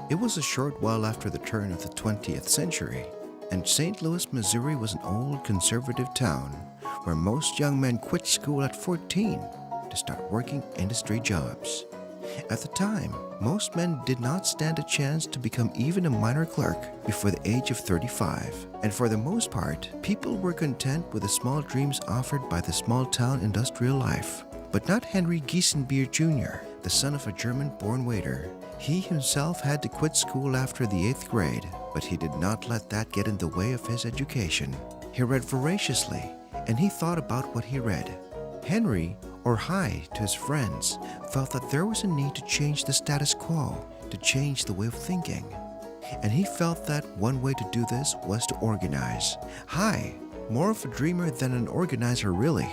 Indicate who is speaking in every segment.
Speaker 1: It was a short while after the turn of the 20th century, and St. Louis, Missouri was an old conservative town where most young men quit school at 14 to start working industry jobs. At the time, most men did not stand a chance to become even a minor clerk before the age of 35, and for the most part, people were content with the small dreams offered by the small-town industrial life. But not Henry Giesenbier Jr., the son of a German-born waiter. He himself had to quit school after the 8th grade, but he did not let that get in the way of his education. He read voraciously, and he thought about what he read. Henry, or Hi to his friends, felt that there was a need to change the status quo, to change the way of thinking. And he felt that one way to do this was to organize. Hi, more of a dreamer than an organizer really,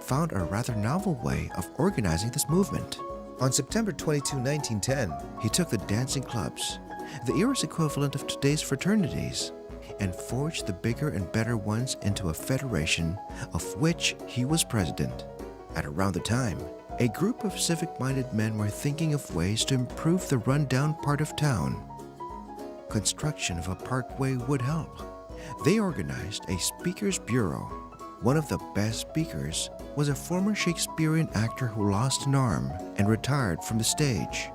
Speaker 1: found a rather novel way of organizing this movement. On September 22, 1910, he took the dancing clubs, the era's equivalent of today's fraternities, and forged the bigger and better ones into a federation of which he was president. At around the time, a group of civic-minded men were thinking of ways to improve the run-down part of town. Construction of a parkway would help. They organized a speakers bureau. One of the best speakers was a former Shakespearean actor who lost an arm and retired from the stage.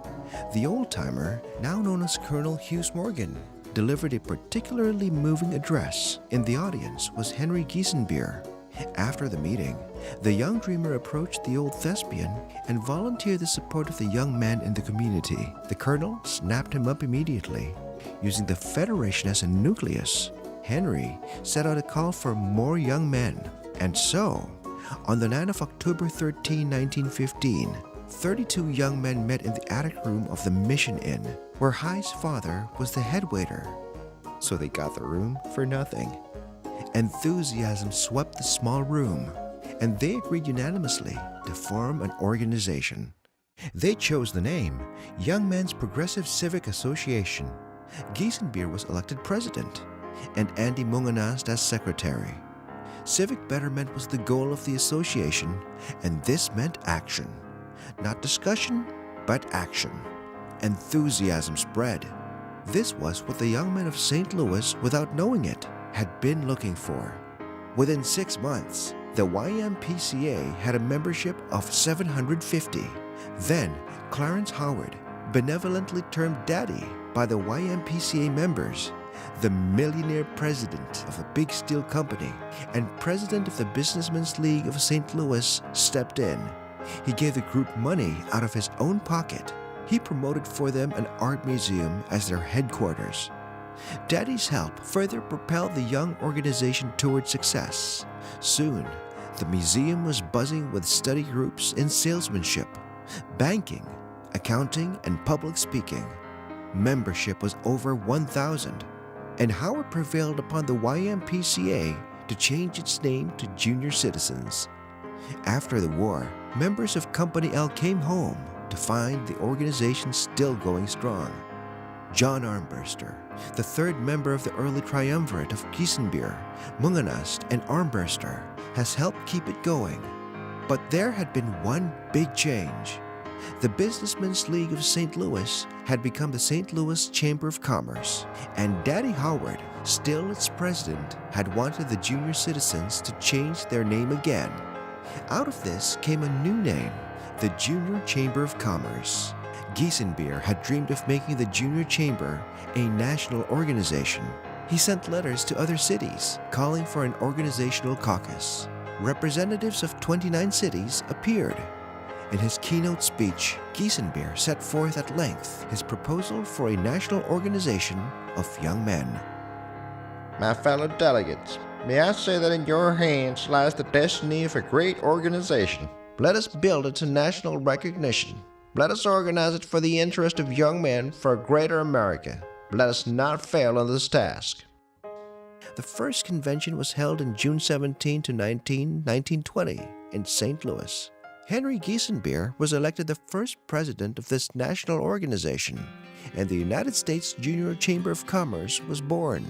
Speaker 1: The old-timer, now known as Colonel Hughes Morgan, delivered a particularly moving address. In the audience was Henry Giesenbier. After the meeting, the young dreamer approached the old thespian and volunteered the support of the young men in the community. The colonel snapped him up immediately. Using the Federation as a nucleus, Henry set out a call for more young men. And so, on the night of October 13, 1915, 32 young men met in the attic room of the Mission Inn, where Hi's father was the head waiter. So they got the room for nothing. Enthusiasm swept the small room, and they agreed unanimously to form an organization. They chose the name Young Men's Progressive Civic Association. Giesenbier was elected president, and Andy Mungenast as secretary. Civic betterment was the goal of the association, and this meant action. Not discussion, but action. Enthusiasm spread. This was what the young men of St. Louis, without knowing it, had been looking for. Within 6 months, the YMPCA had a membership of 750. Then, Clarence Howard, benevolently termed Daddy by the YMPCA members, the millionaire president of a big steel company and president of the Businessmen's League of St. Louis, stepped in. He gave the group money out of his own pocket. He promoted for them an art museum as their headquarters. Daddy's help further propelled the young organization toward success. Soon, the museum was buzzing with study groups in salesmanship, banking, accounting, and public speaking. Membership was over 1,000, and Howard prevailed upon the YMPCA to change its name to Junior Citizens. After the war, members of Company L came home to find the organization still going strong. John Armbruster, the third member of the early triumvirate of Giesenbier, Mungenast, and Armbruster, has helped keep it going. But there had been one big change. The Businessmen's League of St. Louis had become the St. Louis Chamber of Commerce, and Daddy Howard, still its president, had wanted the Junior Citizens to change their name again. Out of this came a new name, the Junior Chamber of Commerce. Giesenbier had dreamed of making the Junior Chamber a national organization. He sent letters to other cities calling for an organizational caucus. Representatives of 29 cities appeared. In his keynote speech, Giesenbier set forth at length his proposal for a national organization of young men.
Speaker 2: My fellow delegates, may I say that in your hands lies the destiny of a great organization. Let us build it to national recognition. Let us organize it for the interest of young men for a greater America. Let us not fail in this task.
Speaker 1: The first convention was held in June 17 to 19, 1920 in St. Louis. Henry Giesenbier was elected the first president of this national organization, and the United States Junior Chamber of Commerce was born.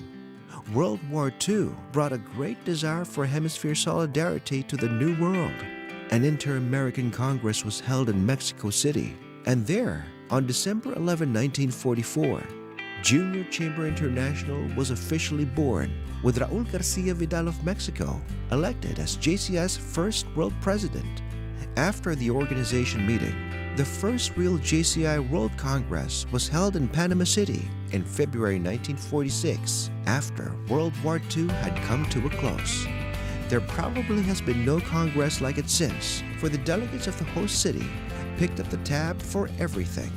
Speaker 1: World War II brought a great desire for hemisphere solidarity to the New World. An Inter-American Congress was held in Mexico City, and there, on December 11, 1944, Junior Chamber International was officially born with Raul Garcia Vidal of Mexico elected as JCI's first world president. After the organization meeting, the first real JCI World Congress was held in Panama City in February 1946 after World War II had come to a close. There probably has been no Congress like it since, for the delegates of the host city picked up the tab for everything.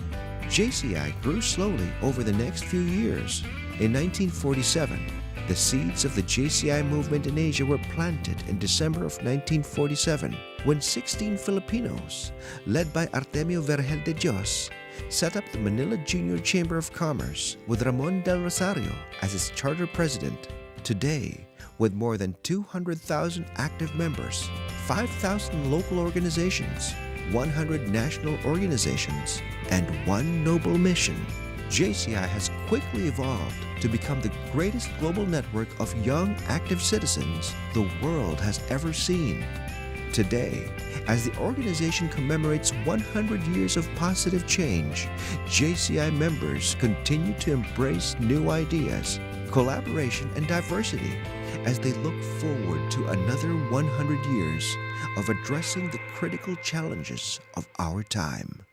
Speaker 1: JCI grew slowly over the next few years. In 1947, the seeds of the JCI movement in Asia were planted in December of 1947 when 16 Filipinos, led by Artemio Vergel de Dios, set up the Manila Junior Chamber of Commerce with Ramon del Rosario as its charter president. Today, with more than 200,000 active members, 5,000 local organizations, 100 national organizations, and one noble mission, JCI has quickly evolved to become the greatest global network of young, active citizens the world has ever seen. Today, as the organization commemorates 100 years of positive change, JCI members continue to embrace new ideas, collaboration, and diversity as they look forward to another 100 years of addressing the critical challenges of our time.